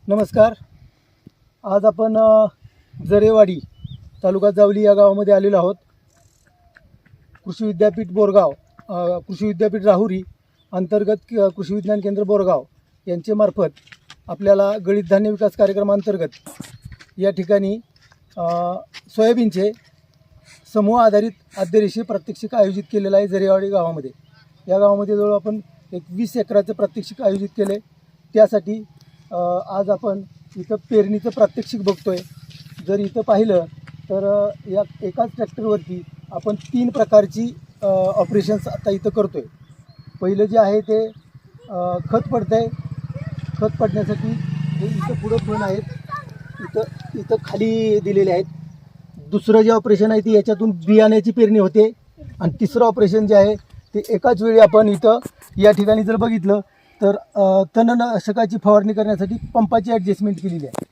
नमस्कार. आज आपण जरेवाडी तालुका जावली या गावामध्ये आलेलो आहोत. कृषी विद्यापीठ बोरगाव, कृषी विद्यापीठ राहुरी अंतर्गत कृषी विज्ञान केंद्र बोरगाव यांचे मार्फत आपल्याला गळीत धान्य विकास कार्यक्रमांतर्गत या ठिकाणी सोयाबीनचे समूह आधारित आद्यरेषीय प्रात्यक्षिक आयोजित केलेलं आहे. जरेवाडी गावामध्ये, या गावामध्ये जवळ आपण 20 एकराचं प्रात्यक्षिक आयोजित केले. त्यासाठी आज आपण इथं पेरणीचं प्रात्यक्षिक बघतोय. जर इथं पाहिलं तर या एकाच ट्रॅक्टरवरती आपण 3 प्रकारची ऑपरेशन्स आता इथं करतोय. पहिलं जे आहे ते खत पडतंय. खत पडण्यासाठी हे इथं पुढं फण आहेत, इथं खाली दिलेले आहेत. दुसरं जे ऑपरेशन आहे ते याच्यातून बियाण्याची पेरणी होते. आणि तिसरं ऑपरेशन जे आहे ते एकाच वेळी आपण इथं या ठिकाणी जर बघितलं तर तणनाशकाची फवारणी करण्यासाठी पंपाची ॲडजस्टमेंट केलेली आहे.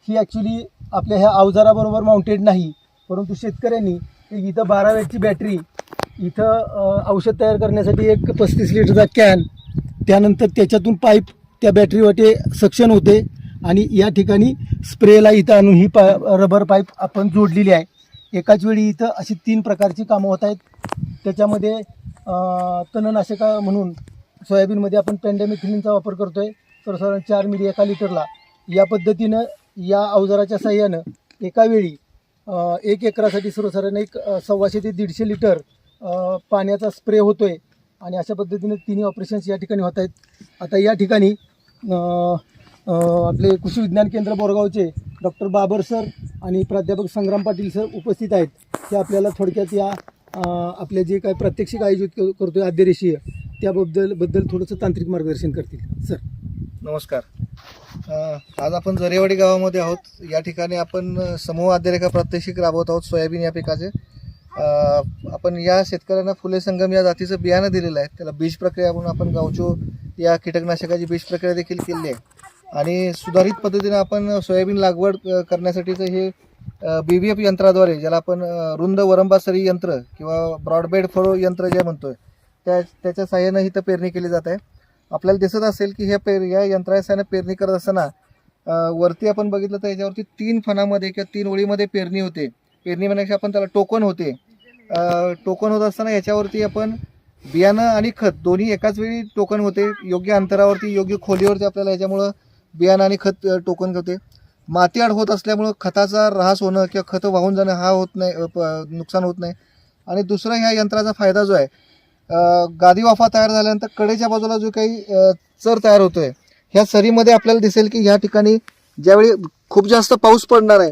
ही ॲक्च्युली आपल्या ह्या अवजाराबरोबर माउंटेड नाही, परंतु शेतकऱ्यांनी इथं 12 वॅटची बॅटरी, इथं औषध तयार करण्यासाठी एक 35 लिटरचा कॅन, त्यानंतर त्याच्यातून पाईप त्या बॅटरीवाटे सक्शन होते आणि या ठिकाणी स्प्रेला इथं आणून ही रबर पाईप आपण जोडलेली आहे. एकाच वेळी इथं अशी 3 प्रकारची कामं होत आहेत. त्याच्यामध्ये तणनाशका म्हणून सोयाबीनमध्ये आपण पेंडामिथिलिनचा वापर करतो आहे, सर्वसाधारण 4 मिली एका लिटरला. या पद्धतीनं या अवजाराच्या साह्यानं एका वेळी 1 एकरासाठी सर्वसाधारण 125 ते 150 लिटर पाण्याचा स्प्रे होतो आहे. आणि अशा पद्धतीने 3 ऑपरेशन्स या ठिकाणी होत आहेत. आता या ठिकाणी आपले कृषी विज्ञान केंद्र बोरगावचे डॉक्टर बाबर सर आणि प्राध्यापक संग्राम पाटील सर उपस्थित आहेत. ते आपल्याला थोडक्यात या आपले जे काय प्रात्यक्षिक आयोजित करतो आहे आद्यरेषीय, त्याबद्दल थोडंसं तांत्रिक मार्गदर्शन करतील. सर नमस्कार. आज आपण जरेवाडी गावामध्ये आहोत. या ठिकाणी आपण समूह आद्यरेखा प्रात्यक्षिक राबवत आहोत सोयाबीन या पिकाचे. आपण या शेतकऱ्यांना फुले संगम या जातीचं बियाणं दिलेलं आहे. त्याला बीज प्रक्रिया म्हणून आपण गावचो या कीटकनाशकाची बीज प्रक्रिया देखील केलेली आहे. आणि सुधारित पद्धतीने आपण सोयाबीन लागवड करण्यासाठीचं हे BVF यंत्राद्वारे, ज्याला आपण रुंद वरंबासरी यंत्र किंवा ब्रॉडबेड फरो यंत्र जे म्हणतोय, त्याच्या साहाय्यानं इथं पेरणी केली जात आहे. आपल्याला दिसत असेल की या यंत्राच्या साहाय्यानं पेरणी करत असताना वरती आपण बघितलं तर याच्यावरती 3 फणामध्ये किंवा 3 ओळीमध्ये पेरणी होते. पेरणी म्हणण्यापेक्षा आपण त्याला टोकन होते. टोकन होत असताना याच्यावरती आपण बियाणं आणि खत दोन्ही एकाच वेळी टोकन होते. योग्य अंतरावरती, योग्य खोलीवरती आपल्याला याच्यामुळं बियाणं आणि खत टोकन होते. माती आड होत असल्यामुळं खताचा ऱ्हास होणं किंवा खतं वाहून जाणं हा होत नाही, नुकसान होत नाही. आणि दुसरा ह्या यंत्राचा फायदा जो आहे, गादी वाफा तयार झाल्यानंतर कडेच्या बाजूला जो काही चर तयार होतोय, ह्या सरीमध्ये आपल्याला दिसेल की ह्या ठिकाणी ज्यावेळी खूप जास्त पाऊस पडणार आहे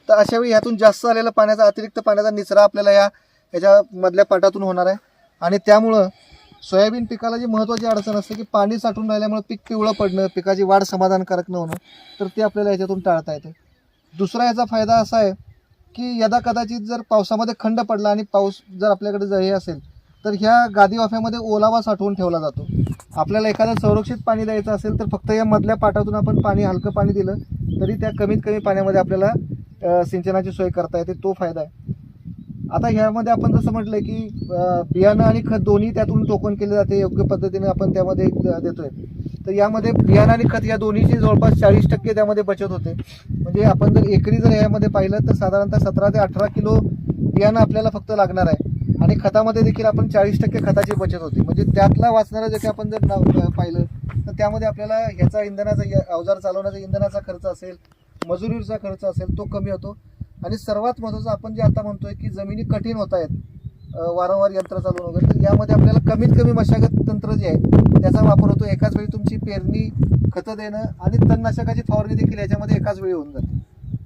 तर अशावेळी ह्यातून जास्त आलेला पाण्याचा, अतिरिक्त पाण्याचा निचरा आपल्याला ह्याच्या मधल्या पाटातून होणार आहे. आणि त्यामुळं सोयाबीन पिकाला जी महत्त्वाची अडचण असते की पाणी साठून राहिल्यामुळे पीक पिवळं पडणं, पिकाची वाढ समाधानकारक न होणं, तर ते आपल्याला ह्याच्यातून टाळता येते. दुसरा याचा फायदा असा आहे की यदा कदाचित जर पावसामध्ये खंड पडला आणि पाऊस जर आपल्याकडे जर हे असेल तर ह्या गादी वाफ्यामध्ये ओलावा साठवून ठेवला जातो. आपल्याला एखादं संरक्षित पाणी द्यायचं असेल तर फक्त या मधल्या पाटातून आपण हलकं पाणी दिलं तरी त्या कमीत कमी पाण्यामध्ये आपल्याला सिंचनाची सोय करता येते. तो फायदा आहे. आता ह्यामध्ये आपण जसं म्हटलं की बियाणं आणि खत दोन्ही त्यातून टोकन केले जाते, योग्य पद्धतीने आपण त्यामध्ये देतोय. तर यामध्ये बियाणं आणि खत या दोन्हीची जवळपास 40% त्यामध्ये बचत होते. म्हणजे आपण जर एकरी जर यामध्ये पाहिलं तर साधारणतः 17 ते 18 किलो बियाणं आपल्याला फक्त लागणार आहे. आणि खतामध्ये देखील आपण 40% खताची बचत होती. म्हणजे त्यातला वाचणारा जे काही आपण जर पाहिलं तर त्यामध्ये आपल्याला ह्याचा इंधनाचा, अवजार चालवण्याचा इंधनाचा खर्च असेल, मजुरीचा खर्च असेल, तो कमी होतो. आणि सर्वात महत्त्वाचं आपण जे आता म्हणतोय की जमिनी कठीण होत आहेत वारंवार यंत्र चालवून वगैरे, तर यामध्ये आपल्याला कमीत कमी मशागत तंत्र जे आहे त्याचा वापर होतो. एकाच वेळी तुमची पेरणी, खतं देणं आणि तणनाशकाची फवारणी देखील याच्यामध्ये एकाच वेळी होऊन जाते.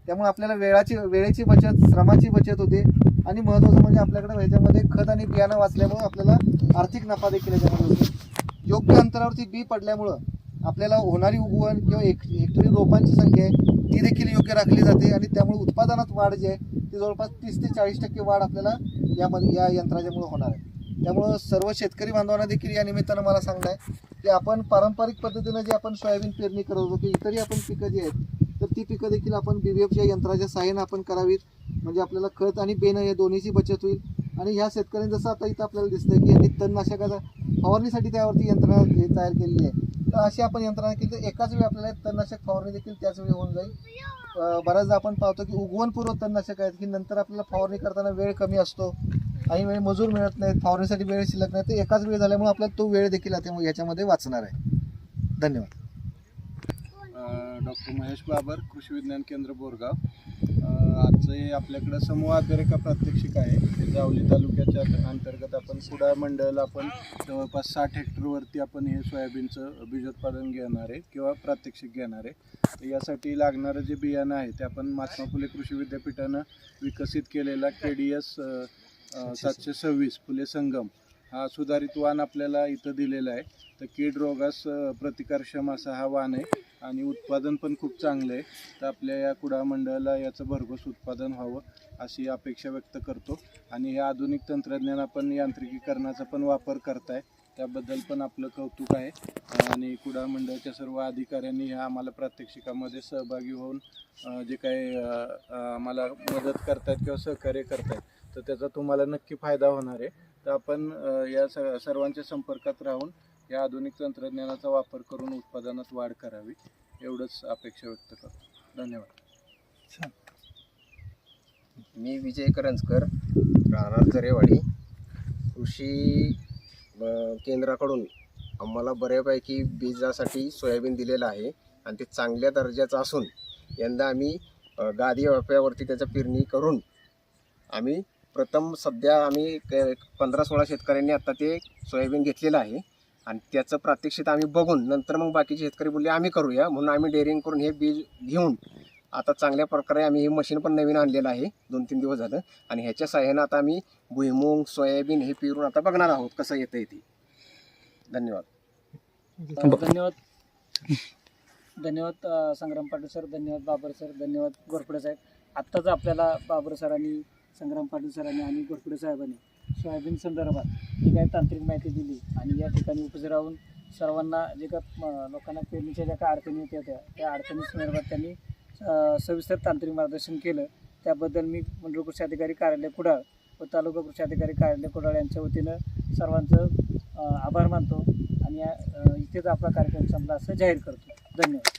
त्यामुळे आपल्याला वेळेची बचत, श्रमाची बचत होते. आणि महत्त्वाचं म्हणजे आपल्याकडे ह्याच्यामध्ये खत आणि बियाणं वाचल्यामुळं आपल्याला आर्थिक नफा देखील याच्यामध्ये होतो. योग्य अंतरावरती बी पडल्यामुळं आपल्याला होणारी उगवण किंवा हेक्टरी रोपांची संख्या आहे ती देखील योग्य राखली जाते. आणि त्यामुळे उत्पादनात वाढ जी आहे ती जवळपास 30 ते 40% वाढ आपल्याला या यंत्राच्यामुळे होणार आहे. त्यामुळं सर्व शेतकरी बांधवांना देखील या निमित्तानं मला सांगणं आहे की आपण पारंपरिक पद्धतीनं जे आपण सोयाबीन पेरणी करत होतो की इतरही आपण पिकं जी आहेत तर ती पिकं देखील आपण BVFच्या यंत्राच्या साहाय्यानं आपण करावीत. म्हणजे आपल्याला खत आणि बेणं या दोन्हीची बचत होईल. आणि ह्या शेतकऱ्यांनी जसं आता इथं आपल्याला दिसतंय की यांनी तणनाशकाचा फवारणीसाठी त्यावरती यंत्रणा तयार केलेली आहे, तर अशी आपण यंत्रणा केली तर एकाच वेळी आपल्याला तणनाशक फवारणी देखील त्याच वेळी होऊन जाईल. बऱ्याचदा आपण पाहतो की उगवणपूर्व तणनाशक आहेत की नंतर आपल्याला फवारणी करताना वेळ कमी असतो, काही वेळ मजूर मिळत नाहीत, फवारणीसाठी वेळ शिल्लक नाही, तर एकाच वेळी झाल्यामुळे आपल्याला तो वेळ देखील आता याच्यामध्ये वाचणार आहे. धन्यवाद. डॉक्टर महेश बाबर, कृषी विज्ञान केंद्र बोरगाव. आजचे आपल्याकडं समूह अभिरेखा प्रात्यक्षिक आहे. ते जावली तालुक्याच्या अंतर्गत आपण कुडाळ मंडळ आपण जवळपास 60 हेक्टरवरती आपण हे सोयाबीनचं बीजोत्पादन घेणार आहे किंवा प्रात्यक्षिक घेणार आहे. तर यासाठी लागणारं जे बियाणं आहे ते आपण महात्मा फुले कृषी विद्यापीठानं विकसित केलेला KDS 726 फुले संगम हा सुधारित वाण आपल्याला इथं दिलेला आहे. तर कीड रोगास प्रतिकारक्षम असा हा वाण आहे आणि उत्पादन पण खूप चांगलं आहे. तर आपल्या या कुडाळ मंडळाला याचं भरघोस उत्पादन व्हावं अशी अपेक्षा व्यक्त करतो. आणि हे आधुनिक तंत्रज्ञान आपण यांत्रिकीकरणाचा पण वापर करताय, त्याबद्दल पण आपलं कौतुक आहे. आणि कुडाळ मंडळाच्या सर्व अधिकाऱ्यांनी ह्या आम्हाला प्रात्यक्षिकामध्ये सहभागी होऊन जे काही आम्हाला मदत करतायत किंवा सहकार्य करतायत, तर त्याचा तुम्हाला नक्की फायदा होणार आहे. तर आपण या सर्वांच्या संपर्कात राहून या आधुनिक तंत्रज्ञानाचा वापर करून उत्पादनात वाढ करावी एवढंच अपेक्षा व्यक्त करतो. धन्यवाद. मी विजय करंजकर, राहणार जरेवाडी. कृषी केंद्राकडून आम्हाला बऱ्यापैकी बीजासाठी सोयाबीन दिलेलं आहे आणि ते चांगल्या दर्जाचं असून यंदा आम्ही गादी वाफ्यावरती त्याचं पेरणी करून आम्ही प्रथम सध्या आम्ही 15-16 शेतकऱ्यांनी आता ते सोयाबीन घेतलेलं आहे आणि त्याचं प्रात्यक्षिक आम्ही बघून नंतर मग बाकीचे शेतकरी बोलले आम्ही करूया, म्हणून आम्ही डेअरिंग करून हे बीज घेऊन आता चांगल्या प्रकारे आम्ही हे मशीन पण नवीन आणलेलं आहे 2-3 दिवस झालं आणि ह्याच्या सहाय्यानं आता आम्ही भुईमुग सोयाबीन हे पेरून आता बघणार आहोत कसं येतं ते. धन्यवाद. धन्यवाद संग्राम पाटील सर, धन्यवाद बाबर सर, धन्यवाद घोरपडे साहेब. आत्ताच आपल्याला बाबर सरांनी, संग्राम पाटील सरांनी आणि घोरपडे साहेबांनी सोयाबीन संदर्भात जी काही तांत्रिक माहिती दिली आणि या ठिकाणी उपस्थित राहून सर्वांना जे का लोकांना पेरणीच्या ज्या काही अडचणी होत्या त्या अडचणी संदर्भात त्यांनी सविस्तर तांत्रिक मार्गदर्शन केलं. त्याबद्दल मी मंडळ कृषी अधिकारी कार्यालय कुडाळ व तालुका कृषी अधिकारी कार्यालय कुडाळ यांच्या वतीनं सर्वांचं आभार मानतो आणि इथेच आपला कार्यक्रम संपला असं जाहीर करतो. धन्यवाद.